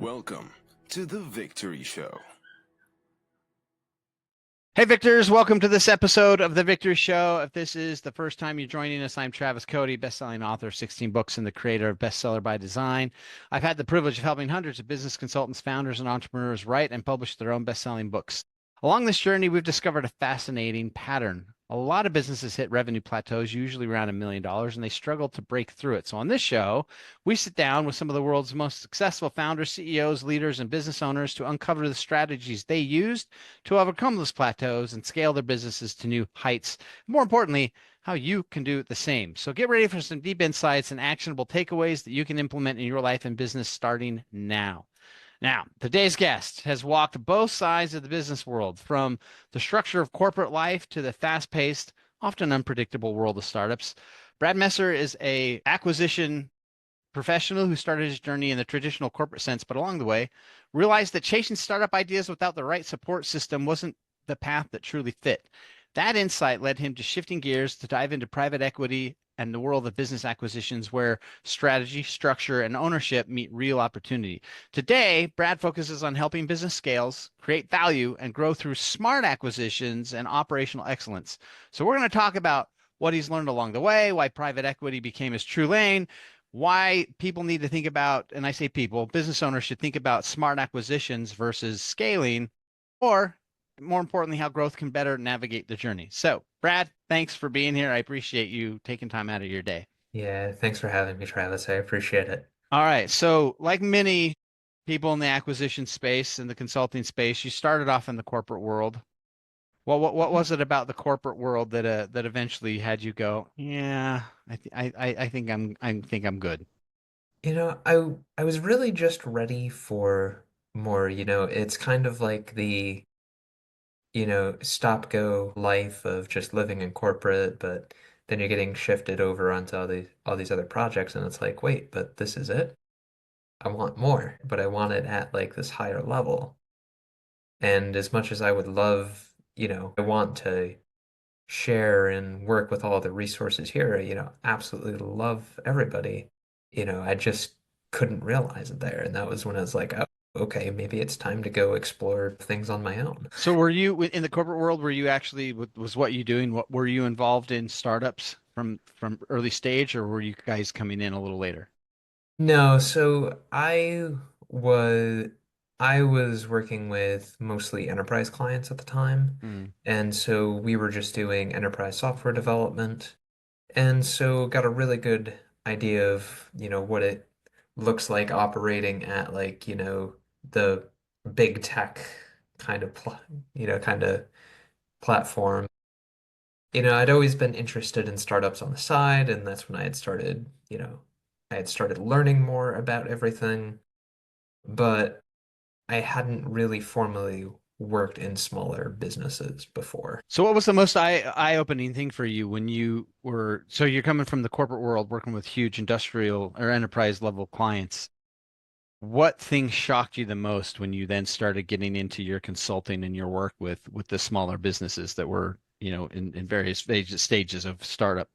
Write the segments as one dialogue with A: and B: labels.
A: Welcome to The Victory Show.
B: Hey, Victors, welcome to this episode of The Victory Show. If this is the first time you're joining us, I'm Travis Cody, best-selling author of 16 books and the creator of Bestseller by Design. I've had the privilege of helping hundreds of business consultants, founders, and entrepreneurs write and publish their own best-selling books. Along this journey, we've discovered a fascinating pattern. A lot of businesses hit revenue plateaus, usually around $1 million, and they struggle to break through it. So on this show, we sit down with some of the world's most successful founders, CEOs, leaders, and business owners to uncover the strategies they used to overcome those plateaus and scale their businesses to new heights. More importantly, how you can do the same. So get ready for some deep insights and actionable takeaways that you can implement in your life and business starting now. Now, today's guest has walked both sides of the business world, from the structure of corporate life to the fast-paced, often unpredictable world of startups. Brad Messer is a acquisition professional who started his journey in the traditional corporate sense, but along the way realized that chasing startup ideas without the right support system wasn't the path that truly fit. That insight led him to shifting gears to dive into private equity and the world of business acquisitions, where strategy, structure, and ownership meet real opportunity. Today, Brad focuses on helping business scales, create value, and grow through smart acquisitions and operational excellence. So we're going to talk about what he's learned along the way, why private equity became his true lane, why people need to think about, and I say people, business owners should think about smart acquisitions versus scaling, or more importantly, how growth can better navigate the journey. So, Brad, thanks for being here. I appreciate you taking time out of your day.
C: Yeah, thanks for having me, Travis. I appreciate it.
B: All right. So, like many people in the acquisition space and the consulting space, you started off in the corporate world. Well, what was it about the corporate world that eventually had you go, yeah, I think I'm good.
C: I was really just ready for more, it's kind of like the, stop go life of just living in corporate, but then you're getting shifted over onto all these other projects, and it's like, wait, but this is it? I want more, but I want it at like this higher level. And as much as I would love, I want to share and work with all the resources here, absolutely love everybody. I just couldn't realize it there. And that was when I was like, oh, okay, maybe it's time to go explore things on my own.
B: So were you in the corporate world, were you actually, was what you doing, what were you involved in startups from early stage, or were you guys coming in a little later?
C: No, so was I was working with mostly enterprise clients at the time.
B: Hmm.
C: And so we were just doing enterprise software development. And so got a really good idea of, what it looks like operating at like, the big tech kind of, kind of platform. I'd always been interested in startups on the side, and that's when I had started learning more about everything, but I hadn't really formally worked in smaller businesses before.
B: So what was the most eye-opening thing for you when you were, so you're coming from the corporate world, working with huge industrial or enterprise level clients. What thing shocked you the most when you then started getting into your consulting and your work with the smaller businesses that were, in various stages of startup?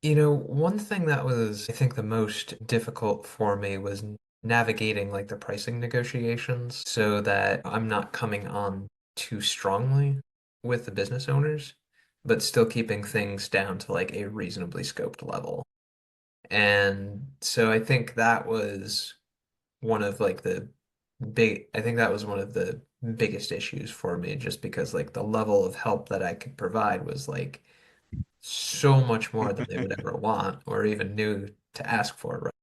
C: One thing that was, I think, the most difficult for me was navigating like the pricing negotiations so that I'm not coming on too strongly with the business owners, but still keeping things down to like a reasonably scoped level. And so I think that was one of like I think that was one of the biggest issues for me, just because like the level of help that I could provide was like so much more than they would ever want or even knew to ask for, right?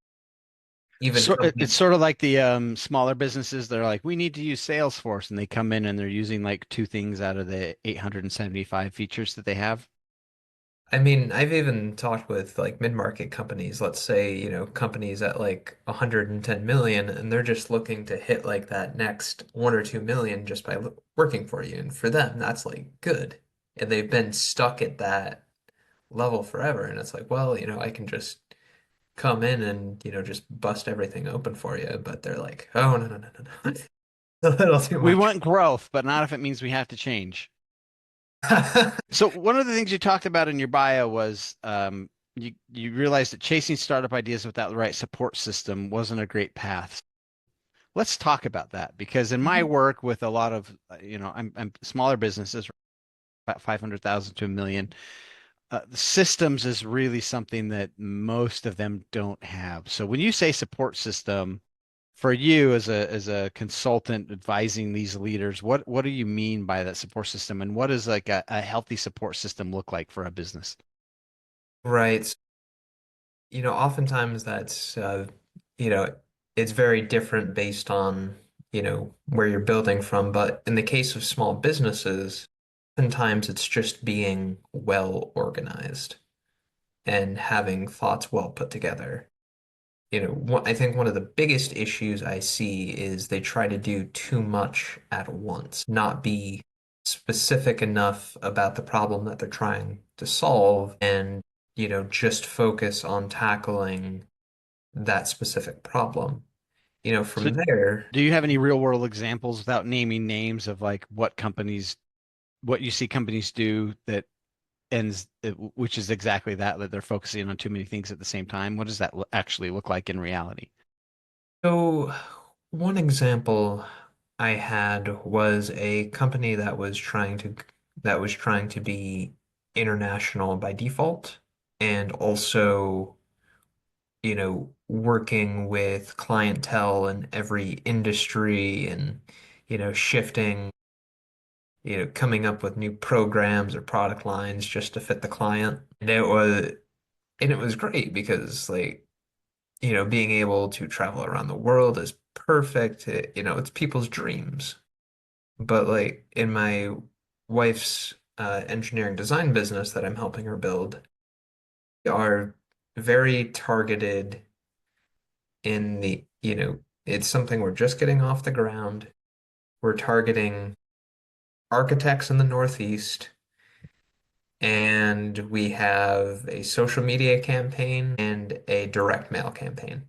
C: Even
B: So it's
C: companies.
B: sort of like the smaller businesses. They're like, we need to use Salesforce, and they come in and they're using like two things out of the 875 features that they have.
C: I mean, I've even talked with like mid-market companies, let's say, companies at like 110 million, and they're just looking to hit like that next 1 or 2 million just by working for you. And for them, that's like good. And they've been stuck at that level forever. And it's like, well, I can just come in and, just bust everything open for you. But they're like, oh, no, no, no, no, no. A little too
B: We
C: much.
B: want growth, but not if it means we have to change. So one of the things you talked about in your bio was you realized that chasing startup ideas without the right support system wasn't a great path. let's talk about that because in my
C: Mhm.
B: work with a lot of, I'm smaller businesses, about 500,000 to a million. The systems is really something that most of them don't have. So when you say support system, for you as a consultant advising these leaders, what do you mean by that support system, and what does like a healthy support system look like for a business?
C: Right. Oftentimes that's, you know, it's very different based on, where you're building from. But in the case of small businesses, oftentimes it's just being well organized and having thoughts well put together. I think one of the biggest issues I see is they try to do too much at once, not be specific enough about the problem that they're trying to solve, and, just focus on tackling that specific problem.
B: So
C: From there,
B: do you have any real world examples without naming names of like what you see companies do that which is exactly that they're focusing on too many things at the same time? What does that actually look like in reality?
C: so one example I had was a company that was trying to be international by default, and also, working with clientele in every industry, and, shifting, coming up with new programs or product lines just to fit the client. And it was great because, like, being able to travel around the world is perfect. It's people's dreams. But, like, in my wife's engineering design business that I'm helping her build, we are very targeted in it's something we're just getting off the ground. We're targeting architects in the Northeast, and we have a social media campaign and a direct mail campaign.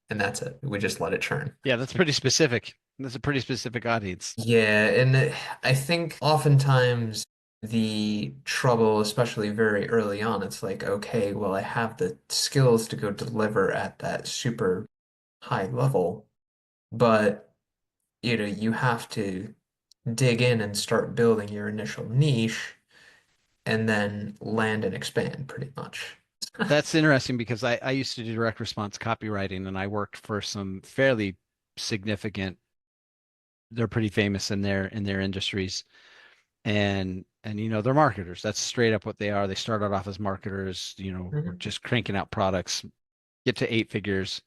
C: And that's it. We just let it churn.
B: Yeah, that's pretty specific. That's a pretty specific audience.
C: Yeah, and I think oftentimes the trouble, especially very early on, it's like, okay, well, I have the skills to go deliver at that super high level, but, you have to dig in and start building your initial niche and then land and expand pretty much.
B: That's interesting because I used to do direct response copywriting and I worked for some fairly significant, they're pretty famous in their industries. And they're marketers. That's straight up what they are. They started off as marketers, were
C: Mhm.
B: just cranking out products, get to eight figures.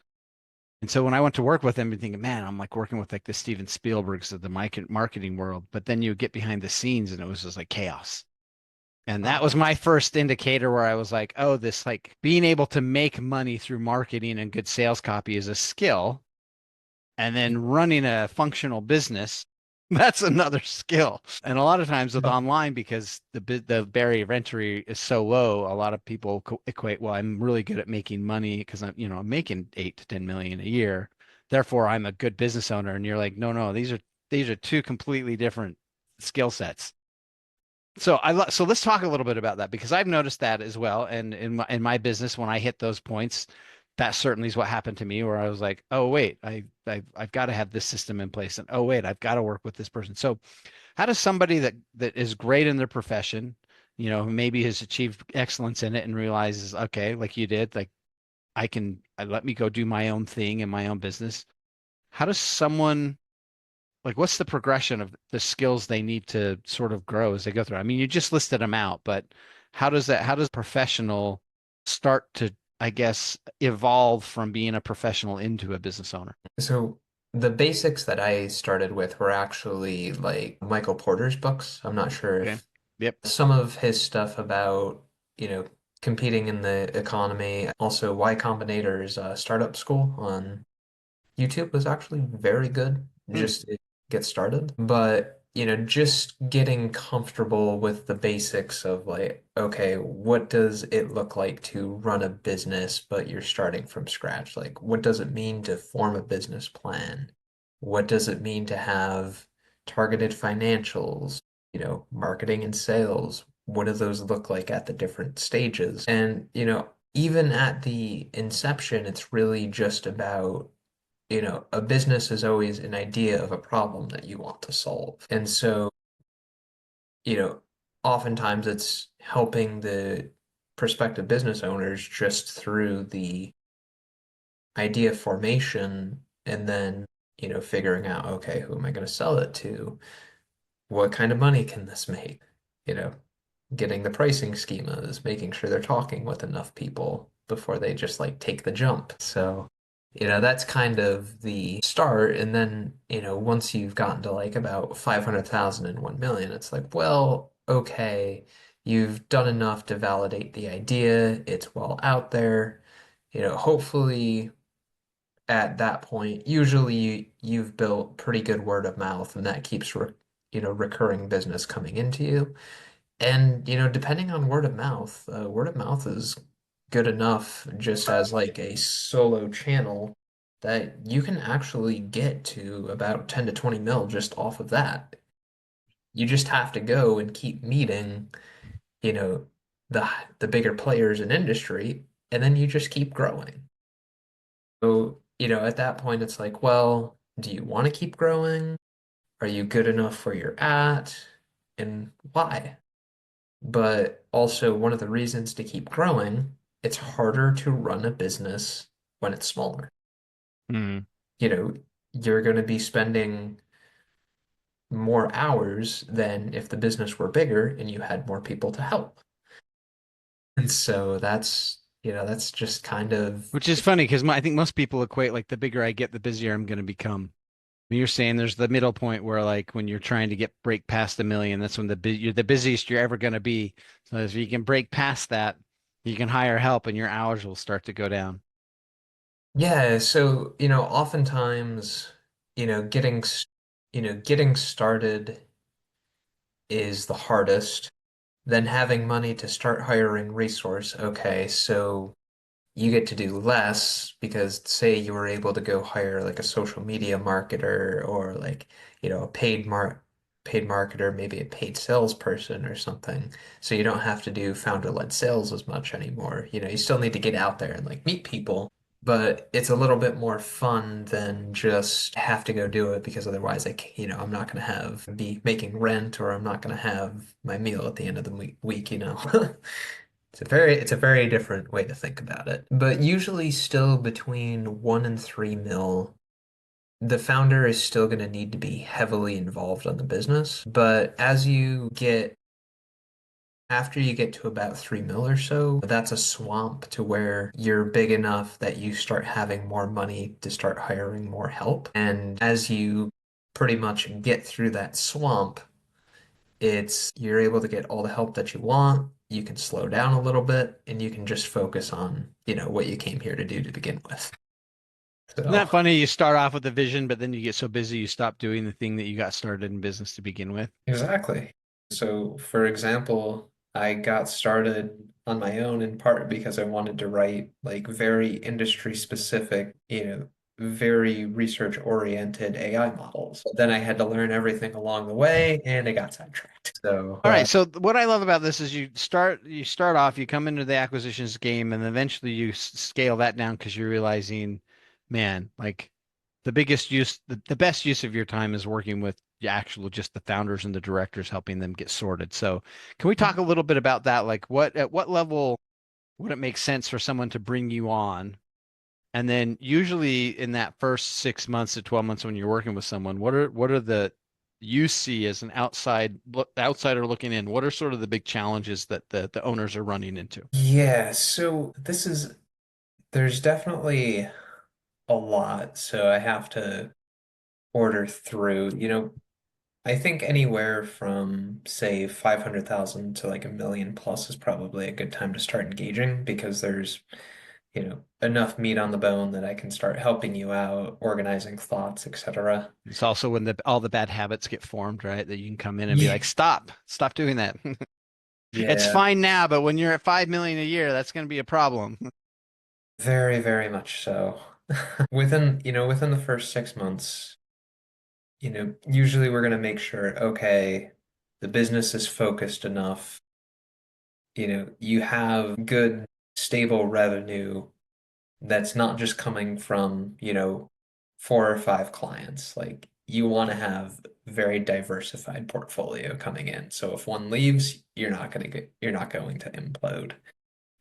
B: And so when I went to work with them, I'm thinking, man, I'm like working with like the Steven Spielbergs of the marketing world. But then you get behind the scenes and it was just like chaos. And that was
C: Oh,
B: my first indicator where I was like, oh, this like being able to make money through marketing and good sales copy is a skill. And then running a functional business, that's another skill. And a lot of times with
C: yeah.
B: online, because the barrier of entry is so low, a lot of people equate, well, I'm really good at making money because I'm making 8 to 10 million a year. Therefore, I'm a good business owner. And you're like, no, no, these are two completely different skill sets. So let's talk a little bit about that because I've noticed that as well. And in my business, when I hit those points, that certainly is what happened to me, where I was like, oh wait, I've got to have this system in place, and oh wait, I've got to work with this person. So how does somebody that is great in their profession, who maybe has achieved excellence in it and realizes, okay, like you did, like let me go do my own thing in my own business. How does someone like what's the progression of the skills they need to sort of grow as they go through? I mean, you just listed them out, but how does professional start to, I guess, evolve from being a professional into a business owner?
C: So the basics that I started with were actually like Michael Porter's books. I'm not sure
B: Okay.
C: if
B: Yep.
C: some of his stuff about, you know, competing in the economy, also Y Combinator's startup school on YouTube was actually very good
B: Hmm.
C: just to get started. But, just getting comfortable with the basics of, like, okay, what does it look like to run a business, but you're starting from scratch? Like, what does it mean to form a business plan? What does it mean to have targeted financials, marketing and sales? What do those look like at the different stages? And, even at the inception, it's really just about a business is always an idea of a problem that you want to solve. And so, you know, oftentimes it's helping the prospective business owners just through the idea formation and then, figuring out, okay, who am I going to sell it to? What kind of money can this make? You know, getting the pricing schemas, making sure they're talking with enough people before they just like take the jump. So, that's kind of the start. And then, once you've gotten to like about 500,000 and 1 million, it's like, well, okay, you've done enough to validate the idea. It's well out there. Hopefully at that point, usually you've built pretty good word of mouth and that keeps recurring business coming into you. And, depending on word of mouth is good enough just as like a solo channel that you can actually get to about 10 to 20 mil just off of that. You just have to go and keep meeting, you know, the the bigger players in industry, and then you just keep growing. So, at that point it's like, well, do you want to keep growing? Are you good enough where you're at? And why? But also, one of the reasons to keep growing, it's harder to run a business when it's smaller.
B: Hmm.
C: You know, you're going to be spending more hours than if the business were bigger and you had more people to help. And so that's just kind of,
B: Which is funny because I think most people equate like the bigger I get, the busier I'm going to become. You're saying there's the middle point where like when you're trying to break past 1 million, that's when you're the busiest you're ever going to be. So if you can break past that, you can hire help and your hours will start to go down.
C: yeah. So, oftentimes, getting started is the hardest. Then having money to start hiring resource. Okay, so you get to do less because say you were able to go hire like a social media marketer or like, a paid marketer, maybe a paid salesperson or something. So you don't have to do founder-led sales as much anymore. You still need to get out there and like meet people, but it's a little bit more fun than just have to go do it because otherwise I'm not going to be making rent or I'm not going to have my meal at the end of the week. It's a very different way to think about it. But usually still between 1 and 3 mil, the founder is still going to need to be heavily involved on the business. But after you get to about 3 mil or so, that's a swamp to where you're big enough that you start having more money to start hiring more help. And as you pretty much get through that swamp, you're able to get all the help that you want. You can slow down a little bit and you can just focus on, what you came here to do to begin with.
B: Isn't
C: So,
B: that funny? You start off with a vision, but then you get so busy you stop doing the thing that you got started in business to begin with.
C: exactly. So, for example, I got started on my own in part because I wanted to write like very industry specific, very research oriented AI models. Then I had to learn everything along the way and I got sidetracked. So,
B: All right. So what I love about this is you start off, you come into the acquisitions game, and eventually you scale that down because you're realizing, man, like the best use of your time is working with the actual just the founders and the directors, helping them get sorted. So can we talk a little bit about that? Like at what level would it make sense for someone to bring you on? And then usually in that first 6 months to 12 months when you're working with someone, what are the you see as an outsider looking in? What are sort of the big challenges that the owners are running into?
C: yeah, so there's definitely a lot, so I have to order through. I think anywhere from say 500,000 to like 1 million plus is probably a good time to start engaging because there's, enough meat on the bone that I can start helping you out, organizing thoughts, etc.
B: It's also when all the bad habits get formed, right? That you can come in and be
C: Yeah.
B: like, stop doing that. It's
C: Yeah,
B: fine now, but when you're at 5 million a year, that's going to be a problem.
C: very, very much so. Within the first 6 months, usually we're going to make sure, okay, the business is focused enough, you have good, stable revenue that's not just coming from, 4 or 5 clients. Like you want to have very diversified portfolio coming in. So if one leaves, you're not going to implode.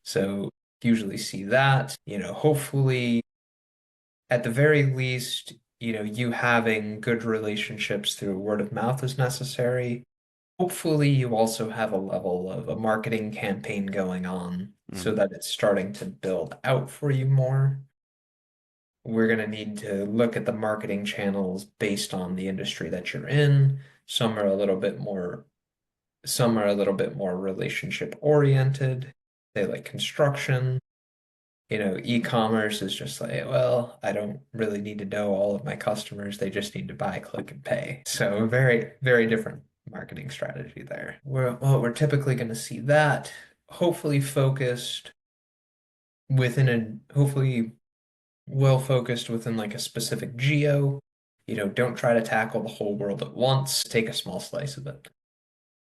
C: So usually see that, hopefully at the very least, you having good relationships through word of mouth is necessary. Hopefully you also have a level of a marketing campaign going on so
B: Mm.
C: that it's starting to build out for you more. We're going to need to look at the marketing channels based on the industry that you're in. Some are a little bit more, some are a little bit more relationship oriented. They like construction. E-commerce is just like, well, I don't really need to know all of my customers. They just need to buy, click, and pay. So very, very different marketing strategy there. We're typically going to see that hopefully focused hopefully well focused within like a specific geo. Don't try to tackle the whole world at once. Take a small slice of it.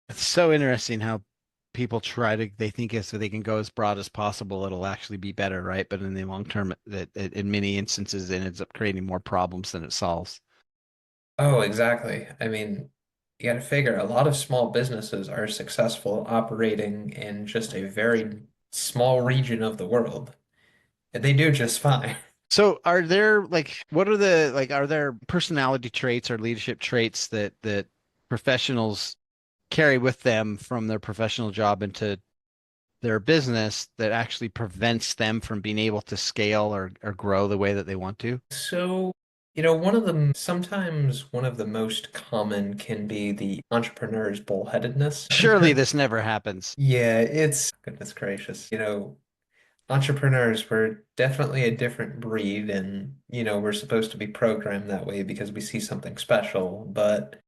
B: It's so interesting how people they think if they can go as broad as possible, it'll actually be better, right? But in the long term, in many instances, it ends up creating more problems than it solves.
C: Oh, exactly. I mean, you got to figure a lot of small businesses are successful operating in just a very small region of the world. And they do just fine.
B: So are there what are are there personality traits or leadership traits that professionals carry with them from their professional job into their business that actually prevents them from being able to scale or grow the way that they want to?
C: So, sometimes one of the most common can be the entrepreneur's bullheadedness.
B: Surely this never happens.
C: Yeah, it's goodness gracious. Entrepreneurs were definitely a different breed, and we're supposed to be programmed that way because we see something special. But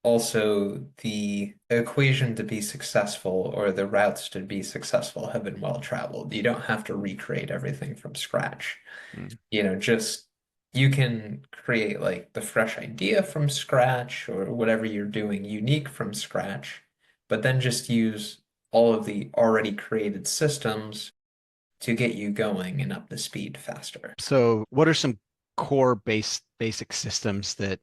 C: also the equation to be successful or the routes to be successful have been well traveled. You don't have to recreate everything from scratch.
B: Mm.
C: Just you can create like the fresh idea from scratch or whatever you're doing unique from scratch, but then just use all of the already created systems to get you going and up to speed faster.
B: So what are some core basic systems that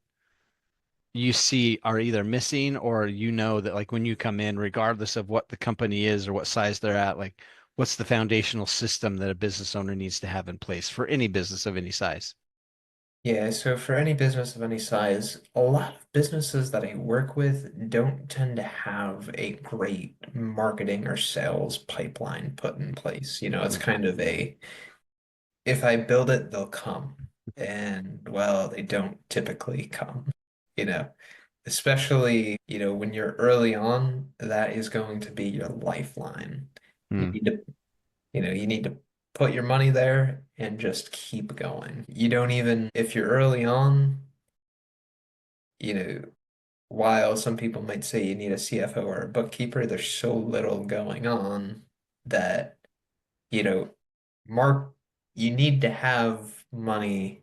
B: you see are either missing or that like when you come in, regardless of what the company is or what size they're at, like what's the foundational system that a business owner needs to have in place for any business of any size?
C: Yeah, so for any business of any size, a lot of businesses that I work with don't tend to have a great marketing or sales pipeline put in place. It's
B: Mm.
C: kind of if I build it, they'll come. And well, they don't typically come, you know, especially, when you're early on, that is going to be your lifeline. You
B: Mm.
C: need to, you need to put your money there and just keep going. You don't even, if you're early on, you know, while some people might say you need a CFO or a bookkeeper, there's so little going on that, you know, Mark, you need to have money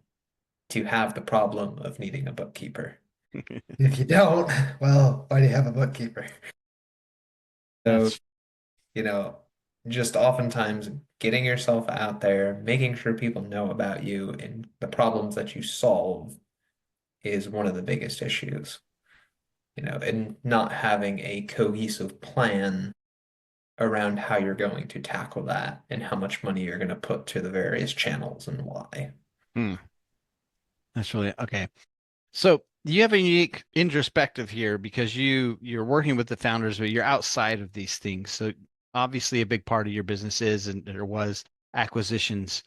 C: to have the problem of needing a bookkeeper. If you don't, well, why do you have a bookkeeper? So,
B: That's
C: you know, just oftentimes getting yourself out there, making sure people know about you and the problems that you solve is one of the biggest issues, and not having a cohesive plan around how you're going to tackle that and how much money you're going to put to the various channels and why.
B: hmm, that's really okay. So you have a unique introspective here because you're working with the founders, but you're outside of these things. So obviously a big part of your business is and there was acquisitions.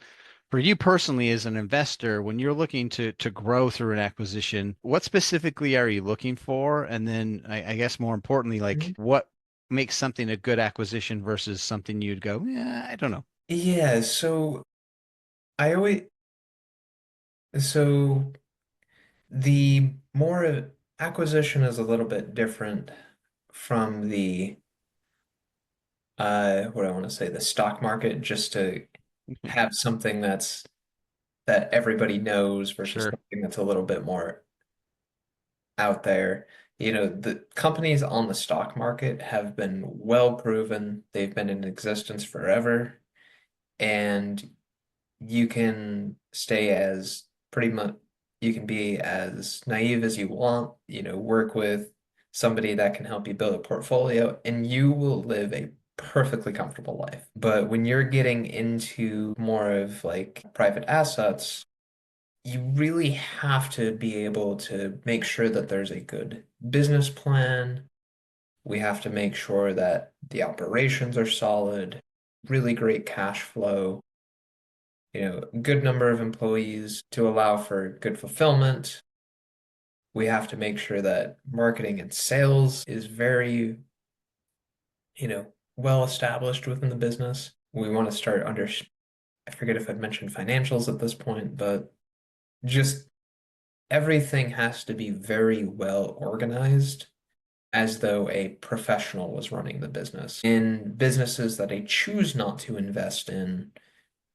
B: For you personally as an investor, when you're looking to grow through an acquisition, what specifically are you looking for? And then I guess more importantly, like
C: Mhm.
B: what makes something a good acquisition versus something you'd go, yeah, I don't know.
C: Yeah, I always, so the more acquisition is a little bit different from what I want to say, the stock market, just to have something that everybody knows versus
B: Sure.
C: something that's a little bit more out there. The companies on the stock market have been well proven. They've been in existence forever, and you can stay as pretty much you can be as naive as you want, work with somebody that can help you build a portfolio, and you will live a perfectly comfortable life. But when you're getting into more of like private assets, you really have to be able to make sure that there's a good business plan. We have to make sure that the operations are solid, really great cash flow, good number of employees to allow for good fulfillment. We have to make sure that marketing and sales is very, well established within the business. We want to start I forget if I've mentioned financials at this point, but just everything has to be very well organized as though a professional was running the business. In businesses that I choose not to invest in,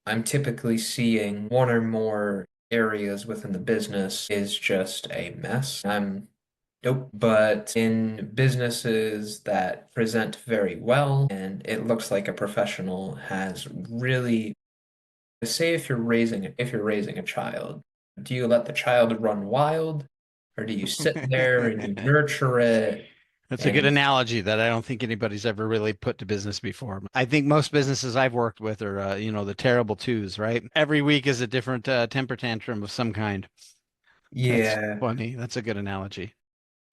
C: I'm typically seeing one or more areas within the business is just a mess. Nope. But in businesses that present very well and it looks like a professional has really, say if you're raising a child, do you let the child run wild or do you sit there and you nurture it?
B: That's a good
C: And
B: analogy that I don't think anybody's ever really put to business before. I think most businesses I've worked with are, the terrible twos, right? Every week is a different temper tantrum of some kind. That's
C: yeah,
B: funny. That's a good analogy.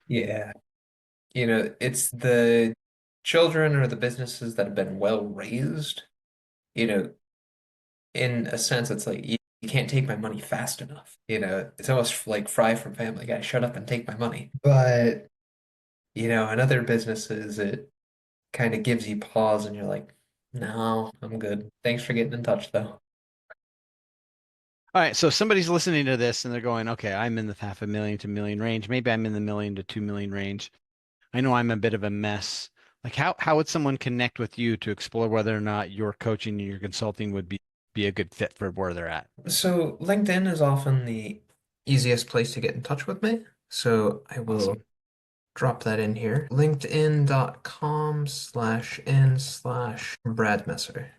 C: yeah. It's the children or the businesses that have been well raised, you know, in a sense, it's like you can't take my money fast enough. It's almost like Fry from Family Guy, shut up and take my money. But, in other businesses, it kind of gives you pause and you're like, no, I'm good. Thanks for getting in touch, though.
B: All right, so somebody's listening to this and they're going, okay, I'm in the half a million to million range. Maybe I'm in the million to 2 million range. I know I'm a bit of a mess. Like how would someone connect with you to explore whether or not your coaching and your consulting would be a good fit for where they're at?
C: So LinkedIn is often the easiest place to get in touch with me. So I will
B: Awesome.
C: drop that in here. LinkedIn.com/n/Brad Messer.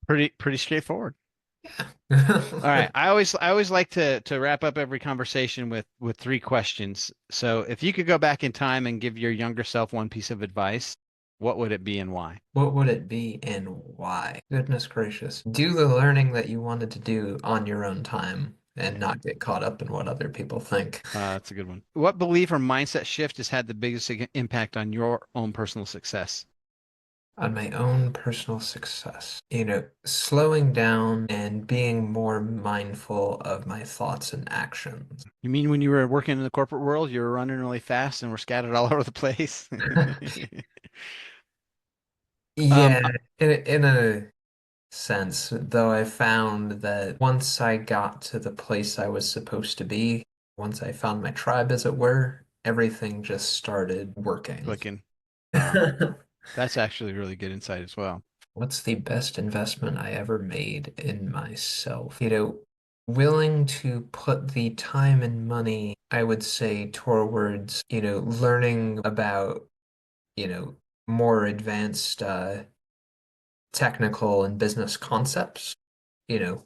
B: Pretty straightforward. All
C: Yeah.
B: right. I always like to wrap up every conversation with three questions. So if you could go back in time and give your younger self one piece of advice, what would it be and why?
C: What would it be and why? Goodness gracious. Do the learning that you wanted to do on your own time and not get caught up in what other people think.
B: That's a good one. What belief or mindset shift has had the biggest impact on your own personal success?
C: On my own personal success. Slowing down and being more mindful of my thoughts and actions.
B: You mean when you were working in the corporate world, you were running really fast and were scattered all over the place? Um,
C: Yeah, in a sense, though I found that once I got to the place I was supposed to be, once I found my tribe, as it were, everything just started working.
B: clicking. Wow. That's actually really good insight as well.
C: What's the best investment I ever made in myself? Willing to put the time and money, I would say, towards, learning about, you know, more advanced technical and business concepts,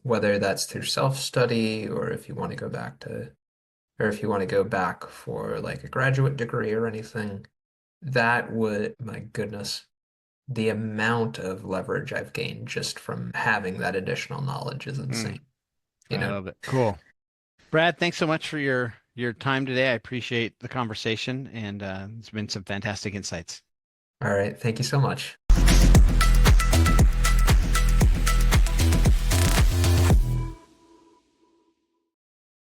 C: whether that's through self-study or if you want to go back to, or if you want to go back for like a graduate degree or anything, that would, my goodness, the amount of leverage I've gained just from having that additional knowledge is
B: Mm,
C: insane, you
B: I
C: know?
B: love it. Cool. Brad, thanks so much for your time today. I appreciate the conversation and it's been some fantastic insights.
C: All right. Thank you so much.